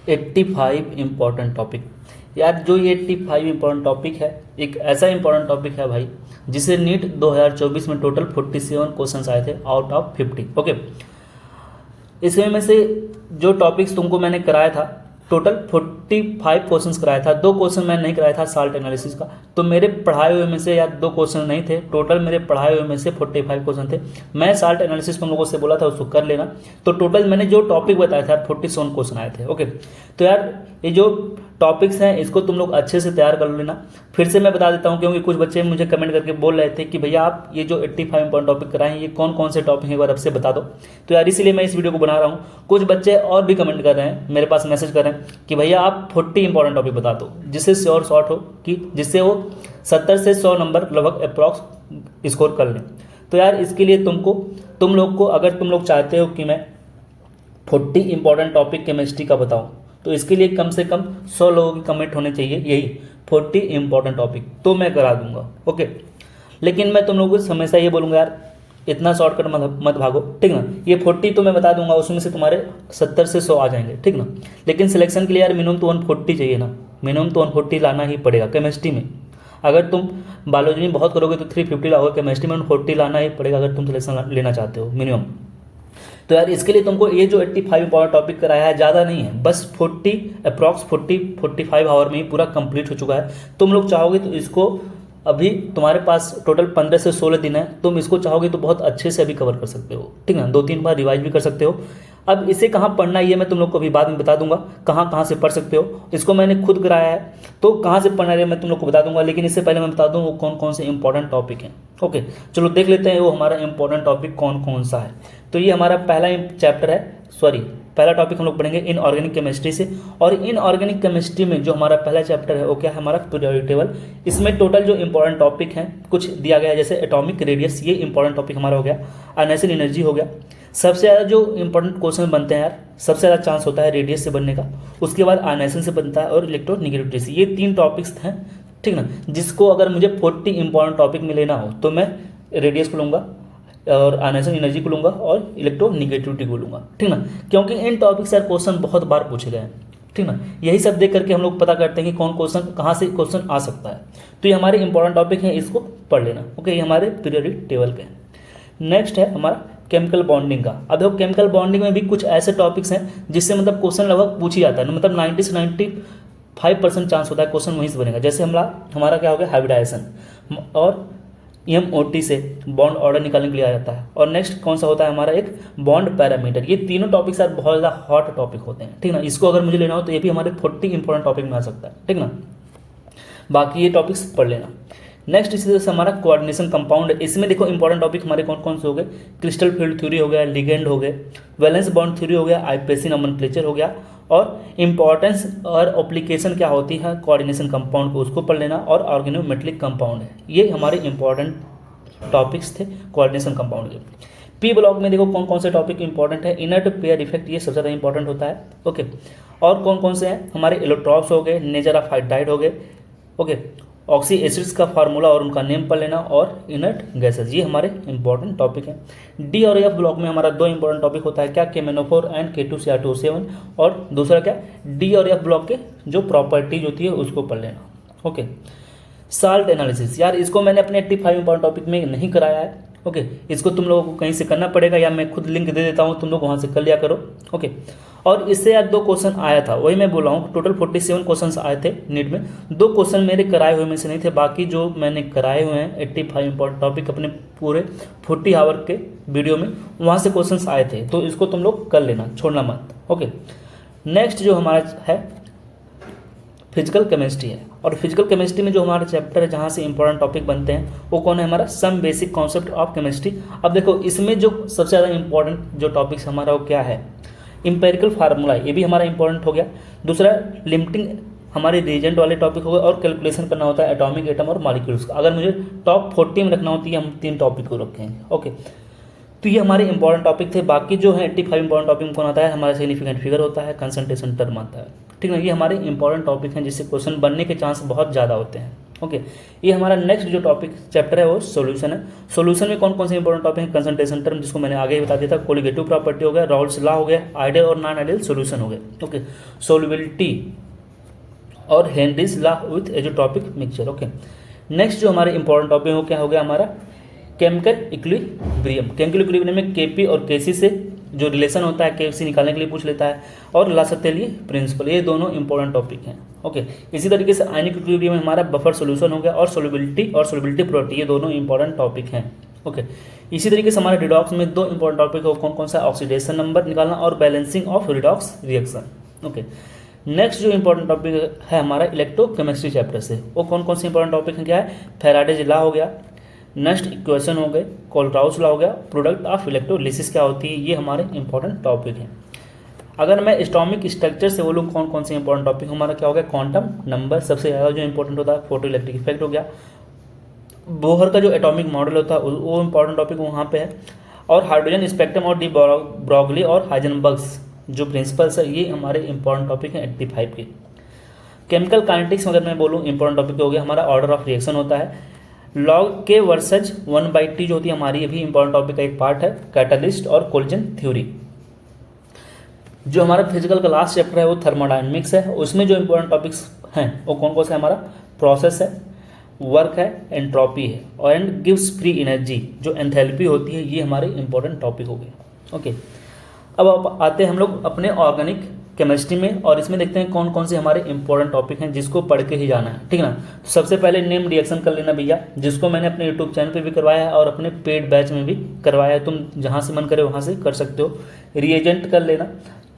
85 important topic. यार जो ये 85 इम्पॉर्टेंट टॉपिक है, एक ऐसा इम्पॉर्टेंट टॉपिक है भाई जिसे नीट 2024 में टोटल 47 क्वेश्चंस आए थे आउट ऑफ 50। ओके, इसमें से जो टॉपिक्स तुमको मैंने कराया था टोटल 45 क्वेश्चंस कराया था। 2 क्वेश्चन मैंने नहीं कराया था साल्ट एनालिसिस का, तो मेरे पढ़ाए हुए में से यार 2 क्वेश्चन नहीं थे, टोटल मेरे पढ़ाए हुए में से 45 क्वेश्चन थे। मैं साल्ट एनालिसिस तुम लोगों से बोला था उसको कर लेना, तो टोटल मैंने जो टॉपिक बताया था 47 क्वेश्चन आए थे। ओके, तो यार ये जो टॉपिक्स हैं इसको तुम लोग अच्छे से तैयार कर लेना। फिर से मैं बता देता हूँ, क्योंकि कुछ बच्चे मुझे कमेंट करके बोल रहे थे कि भैया आप ये जो 85 इंपॉर्टेंट टॉपिक कराए हैं ये कौन कौन से टॉपिक हैं एक बार अब से बता दो। तो यार इसीलिए मैं इस वीडियो को बना रहा हूँ। कुछ बच्चे और भी कमेंट कर रहे हैं, मेरे पास मैसेज कर रहे हैं कि भैया आप 40 इंपॉर्टेंट टॉपिक बता दो, जिससे श्योर शॉर्ट हो कि जिससे वो 70 से 100 नंबर लगभग अप्रॉक्स स्कोर कर लें। तो यार इसके लिए तुम लोग को अगर तुम लोग चाहते हो कि मैं 40 इंपॉर्टेंट टॉपिक केमिस्ट्री का बताऊं, तो इसके लिए कम से कम 100 लोगों की कमेंट होने चाहिए यही 40 इंपॉर्टेंट टॉपिक, तो मैं करा दूंगा। ओके, लेकिन मैं तुम लोगों को हमेशा ये बोलूँगा यार इतना शॉर्टकट मत भागो, ठीक ना। ये 40 तो मैं बता दूंगा, उसमें से तुम्हारे 70 से 100 आ जाएंगे, ठीक ना। लेकिन सिलेक्शन के लिए यार मिनिमम तो 140 चाहिए ना, मिनिमम तो 140 लाना ही पड़ेगा केमिस्ट्री में। अगर तुम बायोलॉजी में बहुत करोगे तो 350 लाओगे, केमिस्ट्री में 140 लाना ही पड़ेगा अगर तुम सिलेक्शन लेना चाहते हो मिनिमम। तो यार इसके लिए तुमको ये जो 85 इंपॉर्टेंट टॉपिक कराया है ज़्यादा नहीं है, बस 45 आवर में ही पूरा कंप्लीट हो चुका है। तुम लोग चाहोगे तो इसको अभी तुम्हारे पास टोटल 15 से 16 दिन है, तुम इसको चाहोगे तो बहुत अच्छे से अभी कवर कर सकते हो, ठीक ना। 2-3 बार रिवाइज भी कर सकते हो। अब इसे कहाँ पढ़ना है ये मैं तुम लोग को अभी बाद में बता दूंगा, कहाँ कहाँ से पढ़ सकते हो। इसको मैंने खुद कराया है, तो कहाँ से पढ़ना है मैं तुम लोग को बता दूंगा, लेकिन इससे पहले मैं बता दूँ वो कौन कौन से इंपॉर्टेंट टॉपिक हैं। ओके, चलो देख लेते हैं वो हमारा इंपॉर्टेंट टॉपिक कौन कौन सा है। तो ये हमारा पहला टॉपिक हम लोग पढ़ेंगे इनऑर्गेनिक केमिस्ट्री से। और इनऑर्गेनिक केमिस्ट्री में जो हमारा पहला चैप्टर है वो क्या है, हमारा पीरियोडिक टेबल। इसमें टोटल जो इंपॉर्टेंट टॉपिक हैं कुछ दिया गया है, जैसे एटॉमिक रेडियस, ये इंपॉर्टेंट टॉपिक हमारा हो गया। आयनाइजेशन एनर्जी हो गया। सबसे ज़्यादा जो इंपॉर्टेंट क्वेश्चन बनते हैं यार, सबसे ज़्यादा चांस होता है रेडियस से बनने का, उसके बाद आयनाइजेशन से बनता है और इलेक्ट्रोनेगेटिविटी से। ये 3 टॉपिक्स हैं, ठीक ना। जिसको अगर मुझे 40 इंपॉर्टेंट टॉपिक में लेना हो तो मैं रेडियस को लूँगा और आयनाइजेशन एनर्जी को लूँगा और इलेक्ट्रोनेगेटिविटी को लूँगा, ठीक ना। क्योंकि इन टॉपिक से क्वेश्चन बहुत बार पूछे गए हैं, ठीक ना। यही सब देख करके हम लोग पता करते हैं कि कौन क्वेश्चन कहाँ से क्वेश्चन आ सकता है। तो ये हमारे इंपॉर्टेंट टॉपिक हैं, इसको पढ़ लेना। ओके, ये हमारे पीरियोडिक टेबल के हैं। नेक्स्ट है हमारा केमिकल बॉन्डिंग का। अब देखो केमिकल बॉन्डिंग में भी कुछ ऐसे टॉपिक्स हैं जिससे मतलब क्वेश्चन लगभग पूछ ही जाता है, मतलब 90 से 95% चांस होता है क्वेश्चन वहीं से बनेगा। जैसे हमारा क्या हो गया, हाइब्रिडाइजेशन, और EMOT से बॉन्ड ऑर्डर निकालने के लिए आ जाता है। और नेक्स्ट कौन सा होता है हमारा, एक बॉन्ड पैरामीटर। ये तीनों टॉपिक यार बहुत ज़्यादा हॉट टॉपिक होते हैं, ठीक ना। इसको अगर मुझे लेना हो तो ये भी हमारे 40 इंपॉर्टेंट टॉपिक में आ सकता है, ठीक ना। बाकी ये टॉपिक्स पढ़ लेना। नेक्स्ट इसी तरह से हमारा कोऑर्डिनेशन कंपाउंड। इसमें देखो इंपॉर्टेंट टॉपिक हमारे कौन कौन से हो गए, क्रिस्टल फील्ड थ्योरी हो गया, लिगेंड हो गए, वैलेंस बॉन्ड थ्योरी हो गया, आईपीएसी नोमेनक्लेचर हो गया, और इंपॉर्टेंस और एप्लीकेशन क्या होती है कोऑर्डिनेशन कंपाउंड को, उसको पढ़ लेना। और ऑर्गेनोमेट्रिक कंपाउंड है, ये हमारे इंपॉर्टेंट टॉपिक्स थे कोऑर्डिनेशन कंपाउंड के। पी ब्लॉक में देखो कौन कौन से टॉपिक इंपॉर्टेंट है, इनर्ट पेयर इफेक्ट, ये सबसे ज़्यादा इंपॉर्टेंट होता है। ओके, और कौन कौन से हैं हमारे, एलोट्रॉप्स हो गए, नेचर ऑफ हाइड्राइड हो गए। ओके, ऑक्सी एसिड्स का फार्मूला और उनका नेम पढ़ लेना, और इनर्ट गैसेस, ये हमारे इंपॉर्टेंट टॉपिक हैं। डी और एफ ब्लॉक में हमारा 2 इंपॉर्टेंट टॉपिक होता है, क्या, KMnO4 एंड K2Cr2O7, और दूसरा क्या, डी और एफ ब्लॉक के जो प्रॉपर्टीज होती है उसको पढ़ लेना। ओके, साल्ट एनालिसिस, यार इसको मैंने अपने 85 इंपॉर्टेंट टॉपिक में नहीं कराया है। ओके, इसको तुम लोगों को कहीं से करना पड़ेगा, या मैं खुद लिंक दे देता हूँ, तुम लोग वहाँ से कर लिया करो। ओके, और इससे यार 2 क्वेश्चन आया था, वही मैं बोल रहा हूँ। टोटल 47 क्वेश्चन आए थे नीट में, 2 क्वेश्चन मेरे कराए हुए में से नहीं थे, बाकी जो मैंने कराए हुए हैं 85 इंपॉर्टेंट टॉपिक अपने पूरे 40 आवर के वीडियो में, वहाँ से क्वेश्चन आए थे, तो इसको तुम लोग कर लेना, छोड़ना मत। ओके, नेक्स्ट जो हमारा है फिजिकल केमिस्ट्री है। और फिजिकल केमिस्ट्री में जो हमारा चैप्टर है जहाँ से इंपॉर्टेंट टॉपिक बनते हैं वो कौन है, हमारा some basic concept of chemistry. अब देखो इसमें जो सबसे ज़्यादा इंपॉर्टेंट जो टॉपिक्स हमारा वो क्या है, इंपेरिकल फार्मूला, ये भी हमारा इंपॉर्टेंट हो गया। दूसरा लिमिटिंग हमारे रिएजेंट वाले टॉपिक हो गए, और कैलकुलेशन करना होता है एटॉमिक, एटम और मॉलिक्यूल्स का। अगर मुझे टॉप 40 में रखना होती है, हम 3 टॉपिक को रखेंगे। ओके, तो ये हमारे इंपॉर्टेंट टॉपिक थे। बाकी जो है 85 इंपॉर्टेंट टॉपिक में कौन आता है, हमारा सिग्निफिकेंट फिगर होता है, कंसंट्रेशन टर्म आता है, ठीक है। ये हमारे इंपॉर्टेंट टॉपिक हैं जिससे क्वेश्चन बनने के चांस बहुत ज़्यादा होते हैं। ओके, ये हमारा नेक्स्ट जो टॉपिक चैप्टर है वो सॉल्यूशन है। सॉल्यूशन में कौन कौन से इंपॉर्टेंट टॉपिक हैं, कंसंट्रेशन टर्म जिसको मैंने आगे ही बता दिया था, कोलिगेटिव प्रॉपर्टी हो गया, राउल्स लॉ हो गया, आइडियल और नॉन आइडियल सॉल्यूशन हो गया। ओके, सोल्युबिलिटी और Henry's law with azeotropic mixture. Okay, next जो हमारे इंपॉर्टेंट टॉपिक हो क्या हो गया हमारा केमिकल इक्विलिब्रियम। केमिकल इक्विलिब्रियम में केपी और केसी से जो रिलेशन होता है केसी निकालने के लिए पूछ लेता है, और लासटेली प्रिंसिपल, ये दोनों इंपॉर्टेंट टॉपिक हैं। ओके, इसी तरीके से आयनिक इक्विलिब्रियम में हमारा बफर सॉल्यूशन हो गया, और सोल्युबिलिटी प्रॉपर्टी, ये दोनों इंपॉर्टेंट टॉपिक हैं। ओके, इसी तरीके से हमारे रिडॉक्स में दो इंपॉर्टेंट टॉपिक हो, कौन कौन सा, ऑक्सीडेशन नंबर निकालना और balancing of redox reaction. Okay, next जो इंपॉर्टेंट टॉपिक है हमारा इलेक्ट्रोकेमिस्ट्री चैप्टर से, वो कौन कौन से इंपॉर्टेंट टॉपिक हैं, क्या है, फैराडेज लॉ हो गया, नेक्स्ट इक्वेशन हो गए, कोलराउस लॉ हो गया, प्रोडक्ट ऑफ इलेक्ट्रोलिसिस क्या होती है, ये हमारे इंपॉर्टेंट टॉपिक हैं। अगर मैं एटॉमिक स्ट्रक्चर से बोलूँ कौन कौन से इंपॉर्टेंट टॉपिक हमारा क्या हो गया, क्वांटम नंबर सबसे ज़्यादा जो इंपॉर्टेंट होता है, फोटो इलेक्ट्रिक इफेक्ट हो गया, बोहर का जो एटॉमिक मॉडल होता है वो इंपॉर्टेंट टॉपिक वहाँ पे है, और हाइड्रोजन स्पेक्ट्रम और डी ब्रॉगली और हाइजेनबर्ग्स जो प्रिंसिपल्स है, ये हमारे इंपॉर्टेंट टॉपिक हैं 85 के। केमिकल काइनेटिक्स में अगर मैं बोलूँ इंपॉर्टेंट टॉपिक हो गया हमारा ऑर्डर ऑफ रिएक्शन होता है, लॉग के वर्सेज 1/T जो होती है हमारी, ये भी इंपॉर्टेंट टॉपिक का एक पार्ट है, कैटलिस्ट और कोलिजन थ्योरी। जो हमारा फिजिकल का लास्ट चैप्टर है वो थर्मोडायनेमिक्स है, उसमें जो इंपॉर्टेंट टॉपिक्स हैं वो कौन कौन से, हमारा प्रोसेस है, वर्क है, एंट्रोपी है, और एंड गिव्स फ्री एनर्जी जो एंथैल्पी होती है, ये हमारे इंपॉर्टेंट टॉपिक हो गए। ओके, अब आते हैं हम लोग अपने ऑर्गेनिक केमिस्ट्री में, और इसमें देखते हैं कौन कौन से हमारे इंपॉर्टेंट टॉपिक हैं जिसको पढ़ के ही जाना है, ठीक ना। तो सबसे पहले नेम रिएक्शन कर लेना भैया, जिसको मैंने अपने यूट्यूब चैनल पे भी करवाया है और अपने पेड बैच में भी करवाया है, तुम जहाँ से मन करे वहाँ से कर सकते हो। रिएजेंट कर लेना,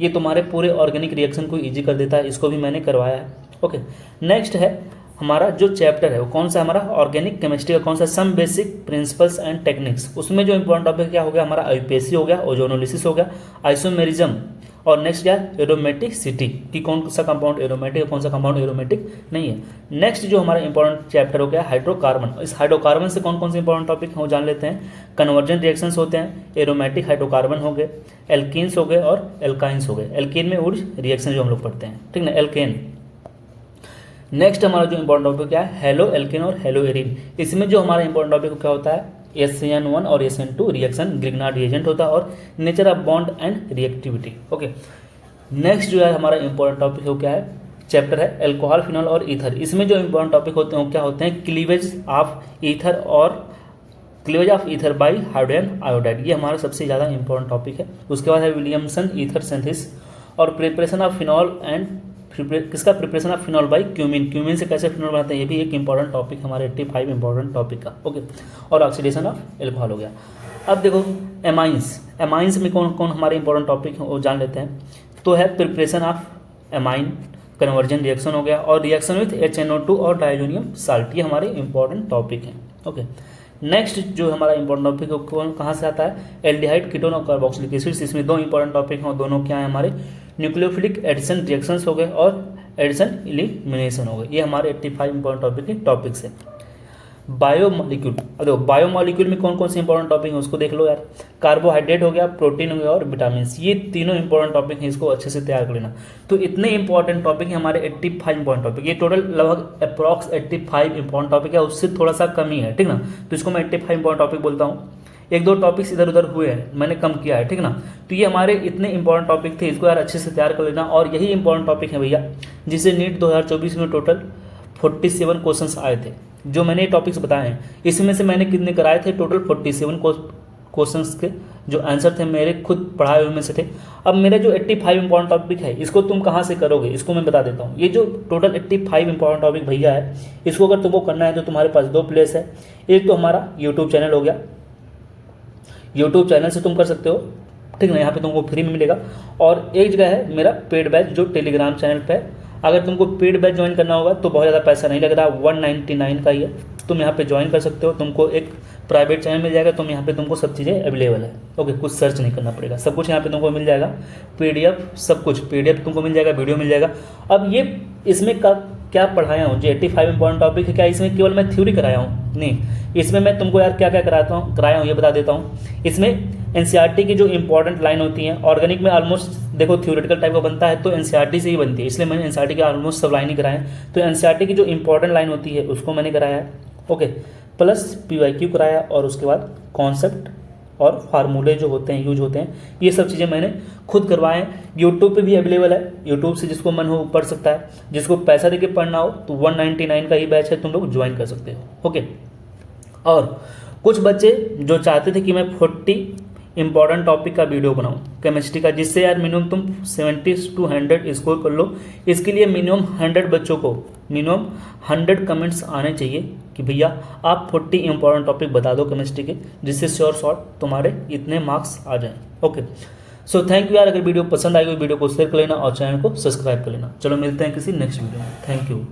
ये तुम्हारे पूरे ऑर्गेनिक रिएक्शन को ईजी कर देता है, इसको भी मैंने करवाया है। ओके, नेक्स्ट है हमारा जो चैप्टर है वो कौन सा, हमारा ऑर्गेनिक केमिस्ट्री का कौन सा, some basic principles and techniques. उसमें जो इंपॉर्टेंट टॉपिक क्या हो गया हमारा, आईपीएसी हो गया, ओजोनोलिसिस हो गया, आइसोमेरिज्म, और नेक्स्ट क्या है, एरोमेटिसिटी, कि कौन सा कंपाउंड एरोमेटिक है, कौन सा कंपाउंड एरोमेटिक नहीं है। नेक्स्ट जो हमारा इंपॉर्टेंट चैप्टर हो गया हाइड्रोकार्बन, इस हाइड्रोकार्बन से कौन कौन से इंपॉर्टेंट टॉपिक हैं वो जान लेते हैं। कन्वर्जन रिएक्शंस होते हैं, एरोमेटिक हाइड्रोकार्बन हो गए, एल्कीन्स हो गए और एल्काइंस हो गए। एल्कीन में उर्ज रिएक्शन जो हम लोग पढ़ते हैं, ठीक ना, एल्केन। नेक्स्ट हमारा जो इंपॉर्टेंट टॉपिक क्या है, हेलो एल्केन और हेलो एरिन। इसमें जो हमारा इंपॉर्टेंट टॉपिक क्या होता है, SN1 और SN2 रिएक्शन ग्रिग्नार्ड रिएजेंट होता है, और nature of bond and reactivity. Okay, next जो है हमारा इंपॉर्टेंट टॉपिक है वो क्या है, चैप्टर है अल्कोहल, फिनॉल और ईथर। इसमें जो इंपॉर्टेंट टॉपिक होते हैं वो क्या होते हैं, क्लीवेज ऑफ ईथर और cleavage of ether by hydrogen iodide, ये हमारा सबसे ज़्यादा इंपॉर्टेंट टॉपिक है। उसके बाद है विलियमसन ईथर सिंथेसिस, और प्रिपरेशन ऑफ फिनॉल एंड किसका, preparation of phenol by cumin, cumin से कैसे फिनॉल बनाते हैं, ये भी एक इंपॉर्टेंट टॉपिक हमारे 85 इंपॉर्टेंट टॉपिक का। ओके, और ऑक्सीडेशन ऑफ एल्कोहल हो गया। अब देखो एमाइंस, एमाइंस में कौन कौन हमारे इंपॉर्टेंट टॉपिक हैं वो जान लेते हैं। तो है preparation of amine, conversion reaction हो गया, और रिएक्शन विथ HNO2 और डाइजोनियम साल्ट, ये हमारे इंपॉर्टेंट टॉपिक हैं। ओके, नेक्स्ट जो हमारा इंपॉर्टेंट टॉपिक है कौन कहाँ से आता है, एल्डिहाइड, कीटोन और कार्बोक्सिलिक एसिड्स। इसमें दो इंपॉर्टेंट टॉपिक हैं, दोनों क्या है हमारे, न्यूक्लियोफिलिक एडिशन रिएक्शंस हो गए और एडिशन एलिमिनेशन हो गए, ये हमारे 85 इंपॉर्टेंट टॉपिक के टॉपिक्स हैं। बायोमॉलिक्यूल, अब देखो बायोमॉलिक्यूल में कौन कौन से इंपॉर्टेंट टॉपिक हैं उसको देख लो यार, कार्बोहाइड्रेट हो गया, प्रोटीन हो गया और विटामिन, ये तीनों इंपॉर्टेंट टॉपिक हैं, इसको अच्छे से तैयार कर लेना। तो इतने इंपॉर्टेंट टॉपिक हैं हमारे 85 इंपॉर्टेंट टॉपिक, ये टोटल लगभग अप्रॉक्स 85 इंपॉर्टेंट टॉपिक है, उससे थोड़ा सा कम ही है, ठीक ना। तो इसको मैं 85 इंपॉर्टेंट टॉपिक बोलता हूँ। एक दो टॉपिक्स इधर उधर हुए हैं, मैंने कम किया है, ठीक ना। तो ये हमारे इतने इंपॉर्टेंट टॉपिक थे, इसको यार अच्छे से तैयार कर लेना। और यही इंपॉर्टेंट टॉपिक है भैया जिसे नीट 2024 में टोटल 47 क्वेश्चंस आए थे, जो मैंने ये टॉपिक्स बताए हैं। इसमें से मैंने कितने कराए थे, टोटल 47 क्वेश्चंस के जो आंसर थे मेरे खुद पढ़ाए हुए में से थे। अब मेरे जो 85 इंपॉर्टेंट टॉपिक है इसको तुम कहाँ से करोगे, इसको मैं बता देता हूँ। ये जो टोटल 85 इंपॉर्टेंट टॉपिक भैया है, इसको अगर तुमको करना है तो तुम्हारे पास दो प्लेस है। एक तो हमारा यूट्यूब चैनल हो गया, यूट्यूब चैनल से तुम कर सकते हो, ठीक ना, यहाँ पे तुमको फ्री में मिलेगा। और एक जगह है मेरा पेड बैच जो टेलीग्राम चैनल पे है। अगर तुमको पेड बैच ज्वाइन करना होगा तो बहुत ज़्यादा पैसा नहीं लग रहा, 199 का ही है, तुम यहाँ पे ज्वाइन कर सकते हो। तुमको एक प्राइवेट चैनल मिल जाएगा, तुम यहाँ पे तुमको सब चीज़ें अवेलेबल है। ओके, कुछ सर्च नहीं करना पड़ेगा, सब कुछ यहाँ पे तुमको मिल जाएगा, PDF सब कुछ PDF तुमको मिल जाएगा, वीडियो मिल जाएगा। अब ये इसमें का क्या पढ़ाया हूँ, जो 85 इंपॉर्टेंट टॉपिक है, क्या इसमें केवल मैं थ्योरी कराया हूँ? नहीं, इसमें मैं तुमको यार क्या क्या कराया हूँ ये बता देता हूँ। इसमें एनसीईआरटी की जो इंपॉर्टेंट लाइन होती है, ऑर्गेनिक में ऑलमोस्ट देखो थ्योरेटिकल टाइप का बनता है तो एनसीईआरटी से ही बनती है, इसलिए मैंने एनसीईआरटी की ऑलमोस्ट सब लाइन ही कराए हैं। तो एनसीईआरटी की जो इंपॉर्टेंट लाइन होती है उसको मैंने कराया है, ओके, प्लस पीवाईक्यू कराया, और उसके बाद कॉन्सेप्ट और फार्मूले जो होते हैं यूज होते हैं, ये सब चीज़ें मैंने खुद करवाए हैं। यूट्यूब पे भी अवेलेबल है, यूट्यूब से जिसको मन हो पढ़ सकता है, जिसको पैसा देके पढ़ना हो तो 199 का ही बैच है, तुम लोग ज्वाइन कर सकते हो, ओके। और कुछ बच्चे जो चाहते थे कि मैं 40 इंपॉर्टेंट टॉपिक का वीडियो बनाऊं केमिस्ट्री का, जिससे यार मिनिमम तुम 70 to 100 स्कोर कर लो, इसके लिए मिनिमम 100 बच्चों को मिनिमम 100 कमेंट्स आने चाहिए कि भैया आप 40 इंपॉर्टेंट टॉपिक बता दो केमिस्ट्री के, जिससे श्योर शॉर्ट तुम्हारे इतने मार्क्स आ जाएं, ओके। सो थैंक यू यार, अगर वीडियो पसंद आई वीडियो को शेयर कर लेना और चैनल को सब्सक्राइब कर लेना। चलो मिलते हैं किसी नेक्स्ट वीडियो में, थैंक यू।